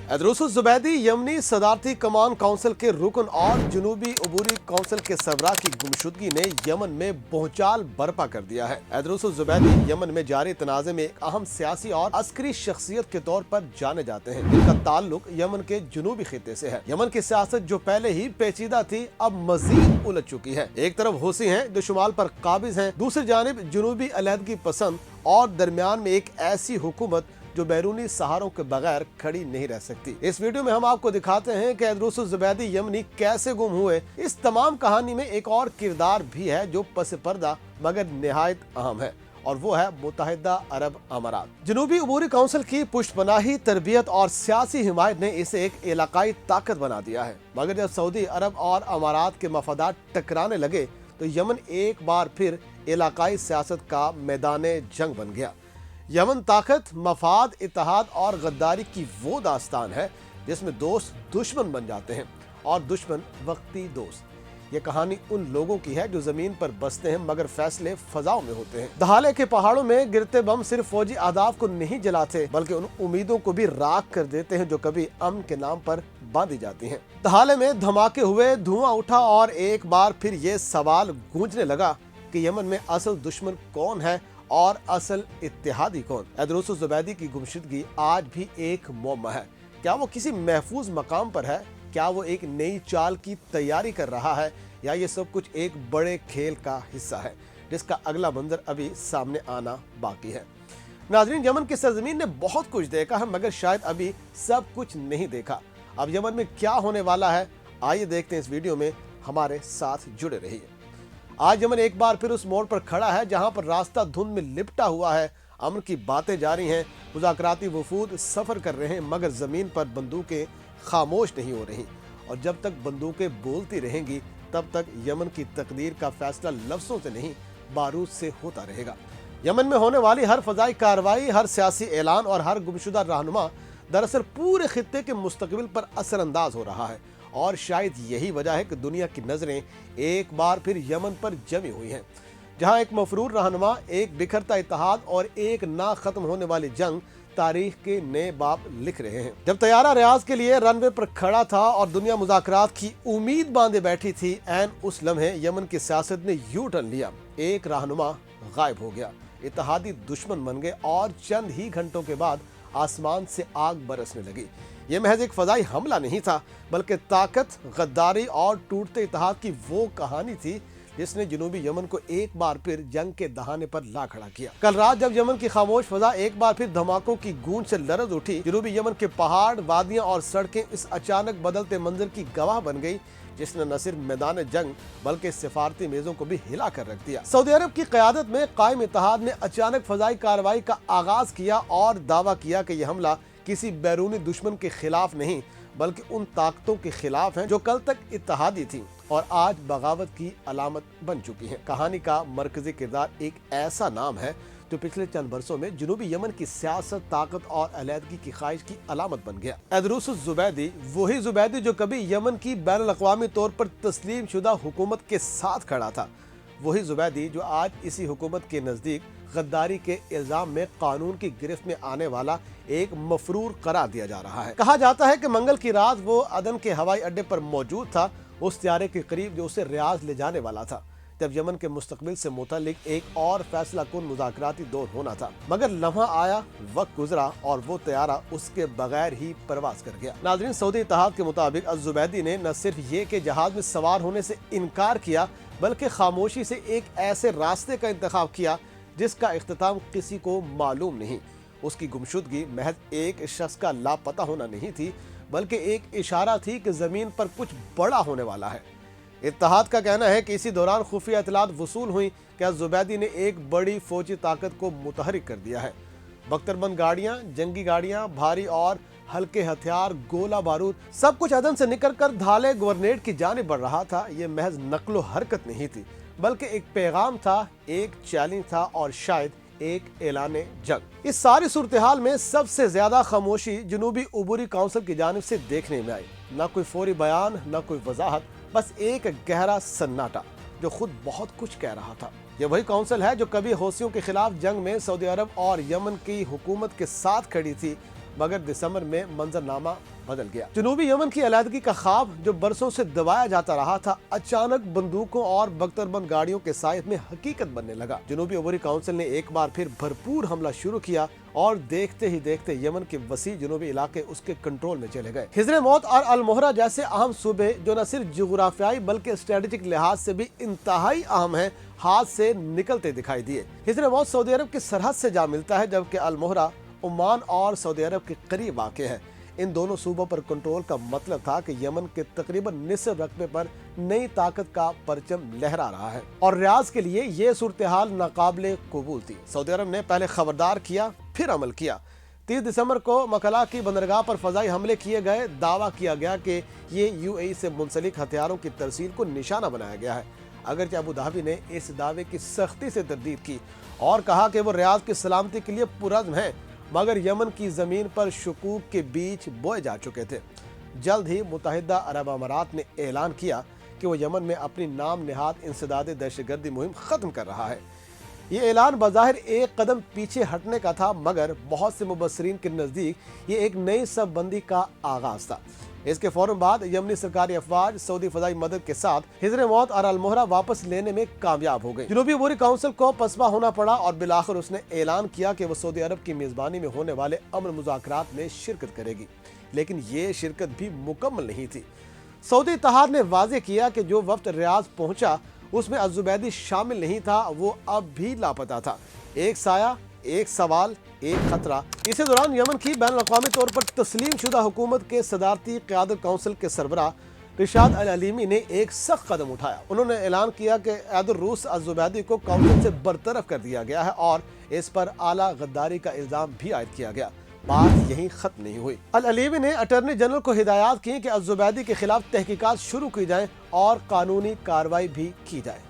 एदरुसुल ज़ुबैदी यमनी सदारती कमान council के रुकन और जनूबी अबूरी काउंसिल के सरबराह की गुमशुदगी ने यमन में भूचाल बर्पा कर दिया है। एदरुसुल ज़ुबैदी यमन में जारी तनाज़े में एक अहम सियासी और अस्करी शख्सियत के तौर पर जाने जाते हैं, जिनका ताल्लुक यमन के जनूबी खित्ते से है। यमन की सियासत जो पहले ही पेचीदा थी, अब मजीद उलझ चुकी है। एक तरफ हुसी हैं जो शुमाल पर काबिज हैं, दूसरी जानिब जनूबी अलहदगी पसंद और दरमियान में एक ऐसी हुकूमत जो बैरूनी सहारों के बगैर खड़ी नहीं रह सकती। इस वीडियो में हम आपको दिखाते हैं कि एदरुसुल ज़ुबैदी यमनी कैसे गुम हुए। इस तमाम कहानी में एक और किरदार भी है जो पस पर्दा मगर निहायत अहम है, और वो है मुत्तहिदा अरब अमारात। जनूबी अबूरी काउंसिल की पुष्टपनाही तरबियत और सियासी हिमायत ने इसे एक इलाकाई ताकत बना दिया है, मगर जब सऊदी अरब और अमारात के मफादात टकराने लगे तो यमन एक बार फिर इलाकाई सियासत का मैदान जंग बन गया। यमन ताकत, मफाद, इत्तेहाद और गद्दारी की वो दास्तान है जिसमें दोस्त दुश्मन बन जाते हैं और दुश्मन वक्ती दोस्त। ये कहानी उन लोगों की है जो जमीन पर बसते हैं मगर फैसले फजाओं में होते हैं। दहाले के पहाड़ों में गिरते बम सिर्फ फौजी अहदाफ को नहीं जलाते बल्कि उन उम्मीदों को भी राख कर देते हैं जो कभी अमन के नाम पर बांधी जाती हैं। दहाले में धमाके हुए, धुआं उठा और एक बार फिर ये सवाल गूंजने लगा कि यमन में असल दुश्मन कौन है और असल इत्तेहादी कौन। एदरुसुल ज़ुबैदी की गुमशुदगी आज भी एक मुअम्मा है। क्या वो किसी महफूज मकाम पर है? क्या वो एक नई चाल की तैयारी कर रहा है, या ये सब कुछ एक बड़े खेल का हिस्सा है जिसका अगला मंजर अभी सामने आना बाकी है। नाज़रीन, यमन की सरजमीन ने बहुत कुछ देखा है मगर शायद अभी सब कुछ नहीं देखा। अब यमन में क्या होने वाला है, आइए देखते हैं इस वीडियो में, हमारे साथ जुड़े रहिए। आज यमन एक बार फिर उस मोड़ पर खड़ा है जहां पर रास्ता धुंध में लिपटा हुआ है। अमन की बातें जारी हैं, मुज़ाकराती वफूद सफ़र कर रहे हैं मगर ज़मीन पर बंदूकें खामोश नहीं हो रही, और जब तक बंदूकें बोलती रहेंगी तब तक यमन की तकदीर का फैसला लफ्ज़ों से नहीं बारूद से होता रहेगा। यमन में होने वाली हर फ़ज़ाई कार्रवाई, हर सियासी ऐलान और हर गुमशुदा रहनुमा दरअसल पूरे खित्ते के मुस्तकबिल पर असरअंदाज हो रहा है, और शायद यही वजह है कि दुनिया की नज़रें एक बार फिर यमन पर जमी हुई हैं, जहां एक मफरूर रहनुमा, एक बिखरता इत्तेहाद और एक ना ख़त्म होने वाली जंग तारीख के नए बाब लिख रहे हैं। जब तैयारा रियाज के लिए रनवे पर खड़ा था और दुनिया मुज़ाकरात की उम्मीद बांधे बैठी थी, ऐन उस लम्हे यमन की सियासत ने यू टर्न लिया। एक रहनुमा गायब हो गया, इत्तेहादी दुश्मन बन गए और चंद ही घंटों के बाद आसमान से आग बरसने लगी। ये महज एक फजाई हमला नहीं था बल्कि ताकत, गद्दारी और टूटते इत्तेहाद की वो कहानी थी जिसने जनूबी यमन को एक बार फिर जंग के दहाने पर ला खड़ा किया। कल रात जब यमन की खामोश फजा एक बार फिर धमाकों की गूंज से लरज उठी, जनूबी यमन के पहाड़, वादियां और सड़कें इस अचानक बदलते मंजर की गवाह बन गई जिसने न सिर्फ मैदान जंग बल्कि सिफारती मेजों को भी हिला कर रख दिया। सऊदी अरब की क़यादत में कायम इत्तेहाद ने अचानक फजाई कार्रवाई का आगाज किया और दावा किया कि यह हमला किसी बैरूनी दुश्मन के खिलाफ नहीं बल्कि उन ताकतों के खिलाफ है जो कल तक इत्तेहादी थी और आज बगावत की अलामत बन चुकी है। कहानी का मरकजी किरदार एक ऐसा नाम है जो पिछले चंद बरसों में जनूबी यमन की सियासत, ताकत और अलहदगी की ख्वाहिश की अलामत बन गया। एदरुसुल ज़ुबैदी, वही ज़ुबैदी जो कभी यमन की बैनुल अक़वामी तौर पर तस्लीम शुदा हुकूमत के साथ खड़ा था, वही ज़ुबैदी जो आज इसी हुकूमत के नज़दीक गद्दारी के इल्ज़ाम में कानून की गिरफ्त में आने वाला एक मफरूर करार दिया जा रहा है। कहा जाता है कि मंगल की रात वो अदन के हवाई अड्डे पर मौजूद था, उस त्यारे के करीब जो उसे रियाज ले जाने वाला था, जब यमन के मुस्तकबिल से मुतालिक एक और फैसला कुन मुज़ाकराती दौर होना था। मगर लम्हा आया, वक्त गुजरा और वो तैयारा उसके बगैर ही परवाज कर गया। नाज़रीन, सऊदी इत्तेहाद के मुताबिक ज़ुबैदी ने न सिर्फ ये कि जहाज में सवार होने से इनकार किया बल्कि खामोशी से एक ऐसे रास्ते का इंतखाब किया जिसका इख्तिताम किसी को मालूम नहीं। उसकी गुमशुदगी महज एक शख्स का लापता होना नहीं थी बल्कि एक इशारा थी कि ज़मीन पर कुछ बड़ा होने वाला है। इत्तेहाद का कहना है कि इसी दौरान खुफिया इतलात वसूल हुई कि ज़ुबैदी ने एक बड़ी फौजी ताकत को मुतहरिक कर दिया है। बख्तरबंद गाड़ियाँ, जंगी गाड़ियाँ, भारी और हल्के हथियार, गोला बारूद, सब कुछ अदन से निकल कर धाले गवर्नेट की जानिब बढ़ रहा था। ये महज नक्लो हरकत नहीं थी बल्कि एक पैगाम था, एक चैलेंज था और शायद एक ऐलान जंग। इस सारी सूरत हाल में सबसे ज्यादा खामोशी जनूबी अबूरी काउंसिल की जानिब से देखने में आई। न कोई फौरी बयान, न कोई वजाहत, बस एक गहरा सन्नाटा जो खुद बहुत कुछ कह रहा था। ये वही काउंसिल है जो कभी हौसियों के खिलाफ जंग में सऊदी अरब और यमन की हुकूमत के साथ खड़ी थी मगर दिसंबर में मंजरनामा बदल गया। जनूबी यमन की अलहदगी का ख्वाब जो बरसों से दबाया जाता रहा था, अचानक बंदूकों और बख्तरबंद गाड़ियों के साए में हकीकत बनने लगा। जनूबी अबूरी काउंसिल ने एक बार फिर भरपूर हमला शुरू किया और देखते ही देखते यमन के वसी जनूबी इलाके उसके कंट्रोल में चले गए। हिजर मौत और अल मोहरा जैसे अहम सूबे जो न सिर्फ जोग्राफियाई बल्कि स्ट्रेटेजिक लिहाज से भी इंतहाई अहम है, हाथ से निकलते दिखाई दिए। हिजर मौत सऊदी अरब की सरहद से जा मिलता है, जबकि अल मोहरा ओमान और सऊदी अरब के करीब वाक़ है। इन दोनों सूबों पर कंट्रोल का मतलब था कि यमन के तकरीबन निसफ रकबे पर नई ताकत का परचम लहरा रहा है और रियाज के लिए ये सूरत हाल नाकाबिले कबूल थी। सऊदी अरब ने पहले खबरदार किया, फिर अमल किया। 30 दिसंबर को मकला की बंदरगाह पर फजाई हमले किए गए। दावा किया गया कि ये यूएई से मुंसलिक हथियारों की तरसील को निशाना बनाया गया है। अगरचे अबू धाबी ने इस दावे की सख्ती से तरदीद की और कहा कि वो रियाज की सलामती के लिए पुरज़्म है, मगर यमन की ज़मीन पर शकूक के बीज बोए जा चुके थे। जल्द ही मुत्तहिदा अरब अमारात ने ऐलान किया कि वो यमन में अपनी नाम निहाद इंसदाद दहशतगर्दी मुहिम ख़त्म कर रहा है। ये ऐलान बज़ाहिर एक कदम पीछे हटने का था, मगर बहुत से मुबस्सरीन के नज़दीक ये एक नई सफबंदी का आगाज़ था। इसके फौरन बाद यमनी सरकारी अफवाज सऊदी फजाई मदद के साथ हिजर मौत और अल मोहरा वापस लेने में कामयाब हो गई। जनूबी अबूरी काउंसिल को पसपा होना पड़ा और बिलाखिर उसने ऐलान किया कि वो सऊदी अरब की मेज़बानी में होने वाले अमन मुज़ाकरात में शिरकत करेगी, लेकिन ये शिरकत भी मुकम्मल नहीं थी। सऊदी इत्तेहाद ने वाज़ेह किया कि जो वफ्द रियाज पहुंचा उसमें अज़ुबैदी शामिल नहीं था, वो अब भी लापता था। एक साया, एक सवाल, एक खतरा। इसी दौरान यमन की बैन अक़वामी तौर पर तस्लीम शुदा हुकूमत के सदारती क़यादत काउंसिल के सरबराह रिशाद अल अलीमी ने एक सख्त कदम उठाया। उन्होंने ऐलान किया कि ऐदुर रूस अज़ुबैदी को काउंसिल से बरतरफ कर दिया गया है और इस पर आला गद्दारी का इल्ज़ाम भी आयद किया गया। बात यहीं खत्म नहीं हुई। अल अलीमी ने अटॉर्नी जनरल को हिदायत की कि अज़ुबैदी के खिलाफ तहकीकात शुरू की जाएं और कानूनी कार्रवाई भी की जाए।